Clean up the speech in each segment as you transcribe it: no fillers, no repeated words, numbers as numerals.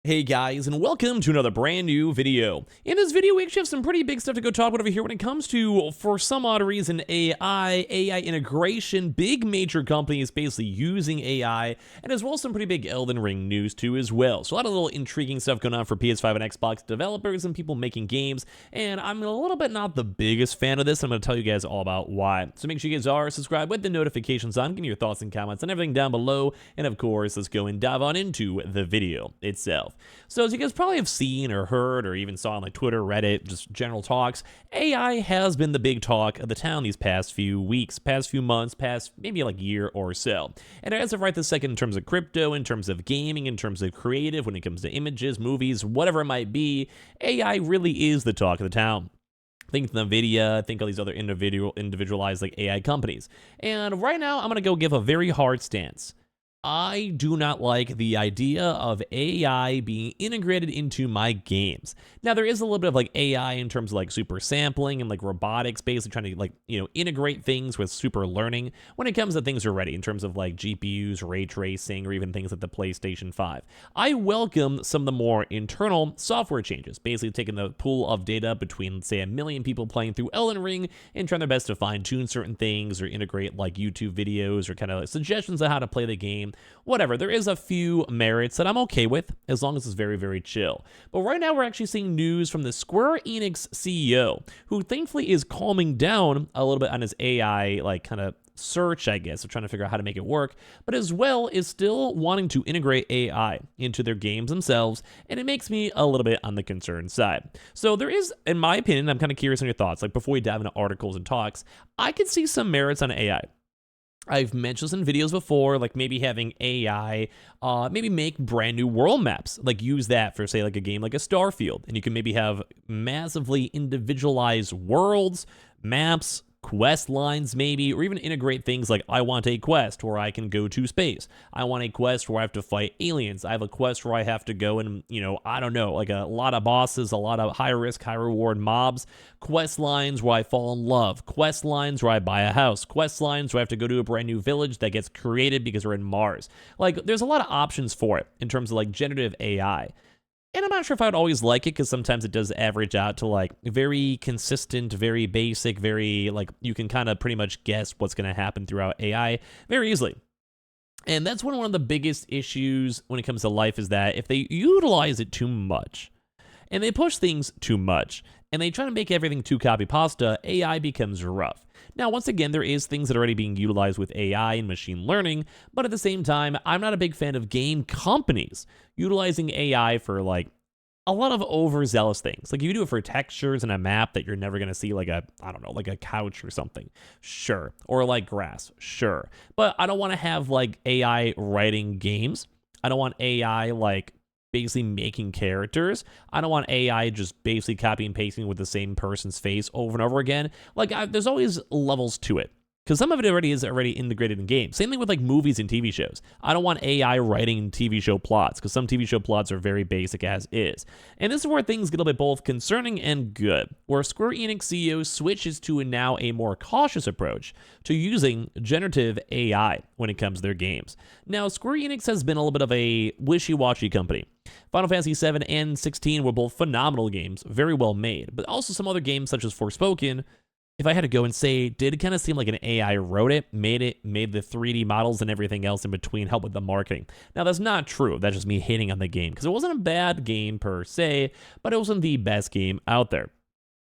Hey guys, and welcome to another brand new video. In this video, we actually have some pretty big stuff to go talk about over here when it comes to, for some odd reason, AI integration, big major companies basically using AI, and as well as some pretty big Elden Ring news too as well. So a lot of little intriguing stuff going on for PS5 and Xbox developers and people making games, and I'm a little bit not the biggest fan of this. I'm going to tell you guys all about why. So make sure you guys are subscribed with the notifications on, give me your thoughts and comments and everything down below, and of course, let's go and dive on into the video itself. So as you guys probably have seen or heard or even saw on like Twitter, Reddit, just general talks, AI has been the big talk of the town these past few weeks, past few months, past maybe like year or so. And as of right this second, in terms of crypto, in terms of gaming, in terms of creative, when it comes to images, movies, whatever it might be, AI really is the talk of the town. Think NVIDIA, think all these other individualized like AI companies. And right now, I'm going to go give a very hard stance. I do not like the idea of AI being integrated into my games. Now, there is a little bit of like AI in terms of like super sampling and like robotics, basically trying to like, integrate things with super learning when it comes to things are ready in terms of like GPUs, ray tracing, or even things like the PlayStation 5. I welcome some of the more internal software changes, basically taking the pool of data between, say, 1 million people playing through Elden Ring and trying their best to fine tune certain things or integrate like YouTube videos or kind of like suggestions on how to play the game. Whatever, there is a few merits that I'm okay with as long as it's very, very chill. But right now we're actually seeing news from the Square Enix CEO, who thankfully is calming down a little bit on his AI like kind of search, I guess, of trying to figure out how to make it work, but as well is still wanting to integrate AI into their games themselves, and it makes me a little bit on the concerned side. So there is, in my opinion, I'm kind of curious on your thoughts, like before we dive into articles and talks, I could see some merits on AI. I've mentioned this in videos before, like maybe having AI, maybe make brand new world maps, like use that for, say, like a game like a Starfield, and you can maybe have massively individualized worlds, maps, quest lines maybe, or even integrate things like I want a quest where I can go to space. I want a quest where I have to fight aliens. I have a quest where I have to go and, I don't know, like a lot of bosses, a lot of high risk, high reward mobs, quest lines where I fall in love, quest lines where I buy a house, quest lines where I have to go to a brand new village that gets created because we're in Mars. Like there's a lot of options for it in terms of like generative AI. And I'm not sure if I would always like it because sometimes it does average out to like very consistent, very basic, very like you can kind of pretty much guess what's going to happen throughout AI very easily. And that's one of the biggest issues when it comes to life is that if they utilize it too much and they push things too much and they try to make everything too copy pasta, AI becomes rough. Now, once again, there is things that are already being utilized with AI and machine learning, but at the same time, I'm not a big fan of game companies utilizing AI for like a lot of overzealous things. Like you do it for textures and a map that you're never going to see, like a, I don't know, like a couch or something. Sure. Or like grass. Sure. But I don't want to have like AI writing games. I don't want AI like basically making characters. I don't want AI just basically copy and pasting with the same person's face over and over again. Like there's always levels to it. Because some of it is already integrated in games. Same thing with like movies and TV shows. I don't want AI writing TV show plots because some TV show plots are very basic as is. And this is where things get a bit both concerning and good, where Square Enix CEO switches to now a more cautious approach to using generative AI when it comes to their games. Now, Square Enix has been a little bit of a wishy-washy company. Final Fantasy 7 and 16 were both phenomenal games, very well made, but also some other games such as Forspoken, if I had to go and say, did it kind of seem like an AI wrote it, made the 3D models and everything else in between help with the marketing. Now, that's not true. That's just me hating on the game because it wasn't a bad game per se, but it wasn't the best game out there.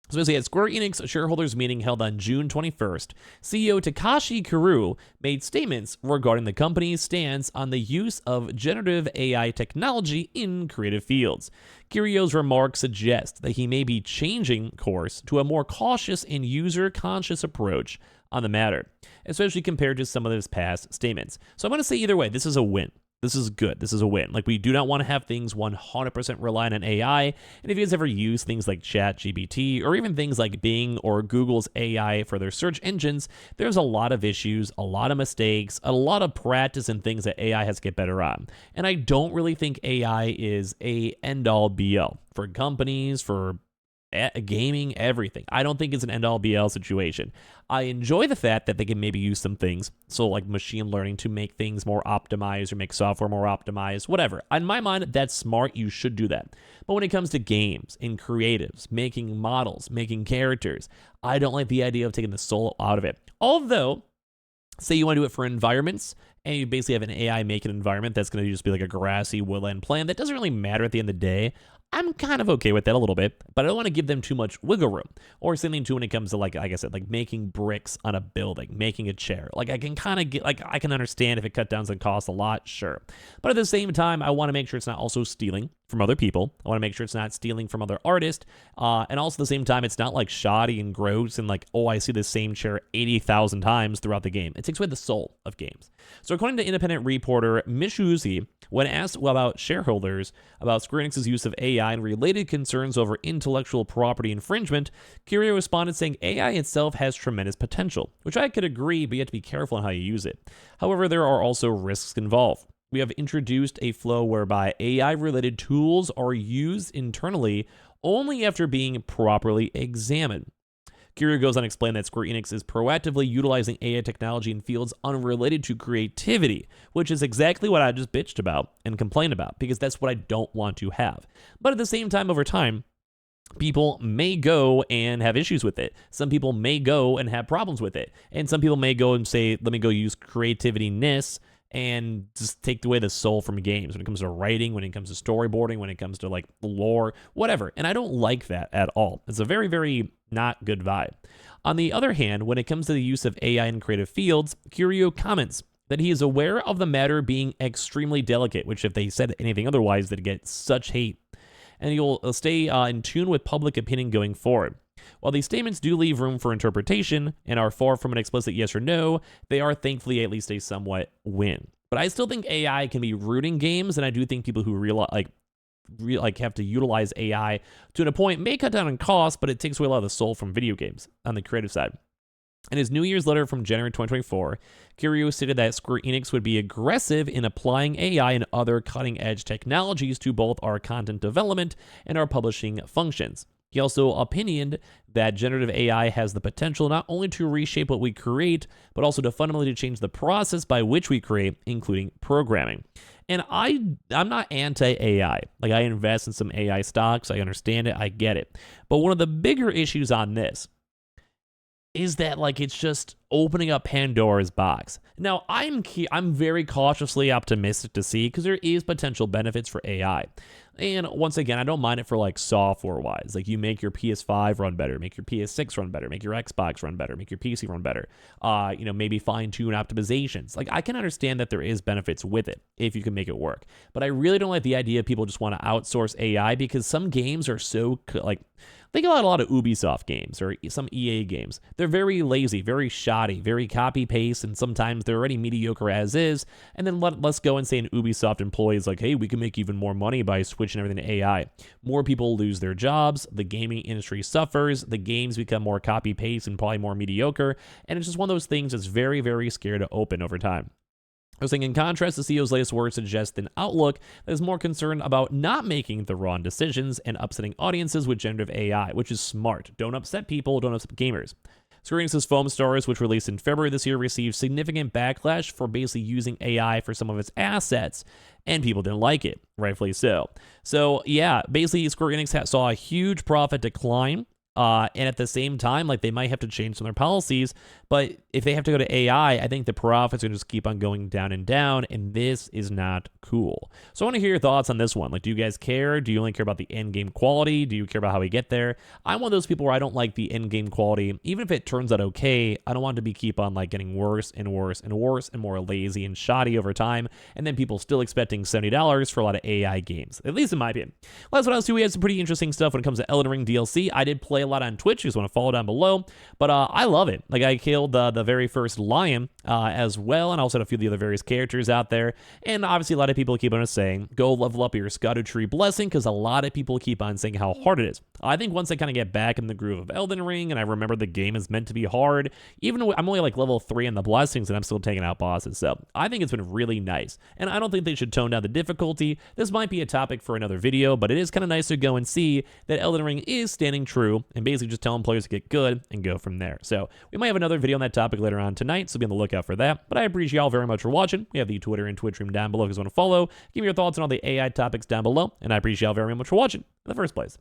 So as at Square Enix shareholders meeting held on June 21st, CEO Takashi Kiryu made statements regarding the company's stance on the use of generative AI technology in creative fields. Kiryu's remarks suggest that he may be changing course to a more cautious and user-conscious approach on the matter, especially compared to some of his past statements. So I'm going to say either way, this is a win. This is good. This is a win. Like, we do not want to have things 100% reliant on AI. And if you guys ever use things like ChatGPT or even things like Bing or Google's AI for their search engines, there's a lot of issues, a lot of mistakes, a lot of practice and things that AI has to get better on. And I don't really think AI is a end-all be-all for companies, for gaming, everything. I don't think it's an end-all be-all situation. I enjoy the fact that they can maybe use some things, so like machine learning, to make things more optimized or make software more optimized, whatever. In my mind, that's smart. You should do that. But when it comes to games and creatives, making models, making characters, I don't like the idea of taking the soul out of it. Although, say you want to do it for environments, and you basically have an AI make an environment that's going to just be like a grassy woodland plan, that doesn't really matter at the end of the day. I'm kind of okay with that a little bit, but I don't want to give them too much wiggle room, or something too when it comes to like I said, like making bricks on a building, making a chair. Like I can kind of get, like I can understand if it cut down and costs a lot, sure. But at the same time, I want to make sure it's not also stealing from other people. I want to make sure it's not stealing from other artists. And also at the same time, it's not like shoddy and gross and like, oh, I see the same chair 80,000 times throughout the game. It takes away the soul of games. So according to independent reporter Mishuzi, when asked about shareholders about Square Enix's use of AI and related concerns over intellectual property infringement, Curio responded saying AI itself has tremendous potential, which I could agree, but you have to be careful on how you use it. However, there are also risks involved. We have introduced a flow whereby AI-related tools are used internally only after being properly examined. Curio goes on to explain that Square Enix is proactively utilizing AI technology in fields unrelated to creativity, which is exactly what I just bitched about and complained about, because that's what I don't want to have. But at the same time, over time, people may go and have issues with it. Some people may go and have problems with it. And some people may go and say, let me go use creativity-ness and just take away the soul from games when it comes to writing, when it comes to storyboarding, when it comes to like lore, whatever. And I don't like that at all. It's a very, very not good vibe. On the other hand, when it comes to the use of AI in creative fields, Curio comments that he is aware of the matter being extremely delicate, which if they said anything otherwise, they'd get such hate. And he'll stay in tune with public opinion going forward. While these statements do leave room for interpretation and are far from an explicit yes or no, they are thankfully at least a somewhat win. But I still think AI can be rooting games, and I do think people who have to utilize AI to a point may cut down on costs, but it takes away a lot of the soul from video games on the creative side. In his New Year's letter from January 2024, Curio stated that Square Enix would be aggressive in applying AI and other cutting-edge technologies to both our content development and our publishing functions. He also opinioned that generative AI has the potential not only to reshape what we create, but also to fundamentally change the process by which we create, including programming. And I'm not anti-AI. Like, I invest in some AI stocks. I understand it. I get it. But one of the bigger issues on this is that, like, it's just opening up Pandora's box. Now, I'm very cautiously optimistic to see, because there is potential benefits for AI. And once again, I don't mind it for like software-wise. Like, you make your PS5 run better, make your PS6 run better, make your Xbox run better, make your PC run better. Maybe fine-tune optimizations. Like, I can understand that there is benefits with it if you can make it work. But I really don't like the idea of people just want to outsource AI, because some games are so like, think about a lot of Ubisoft games or some EA games. They're very lazy, very shoddy, very copy-paste, and sometimes they're already mediocre as is. And then let's go and say an Ubisoft employee is like, hey, we can make even more money by switching everything to AI. More people lose their jobs, the gaming industry suffers, the games become more copy-paste and probably more mediocre, and it's just one of those things that's very, very scary to open over time. I was saying, in contrast, the CEO's latest words suggest an outlook that is more concerned about not making the wrong decisions and upsetting audiences with generative AI, which is smart. Don't upset people, don't upset gamers. Square Enix's Foam Stars, which released in February this year, received significant backlash for basically using AI for some of its assets, and people didn't like it, rightfully so. So yeah, basically Square Enix saw a huge profit decline. And at the same time, like, they might have to change some of their policies, but if they have to go to AI, I think the profits are going to just keep on going down, and this is not cool. So I want to hear your thoughts on this one. Like, do you guys care? Do you only care about the end game quality? Do you care about how we get there? I'm one of those people where I don't like the end game quality. Even if it turns out okay, I don't want it to keep on like getting worse and worse and worse and more lazy and shoddy over time, and then people still expecting $70 for a lot of AI games, at least in my opinion. Well, that's what else do. We had some pretty interesting stuff when it comes to Elden Ring DLC. I did play a lot on Twitch. You just want to follow down below. But I love it. Like, I killed the very first lion as well, and I also had a few of the other various characters out there. And obviously, a lot of people keep on saying, go level up your Scadutree Blessing, because a lot of people keep on saying how hard it is. I think once I kind of get back in the groove of Elden Ring, and I remember the game is meant to be hard, even though I'm only like level 3 in the Blessings, and I'm still taking out bosses. So I think it's been really nice. And I don't think they should tone down the difficulty. This might be a topic for another video, but it is kind of nice to go and see that Elden Ring is standing true, and basically just telling players to get good and go from there. So we might have another video on that topic later on tonight, so be on the lookout for that. But I appreciate y'all very much for watching. We have the Twitter and Twitch stream down below if you want to follow. Give me your thoughts on all the AI topics down below, and I appreciate y'all very much for watching in the first place.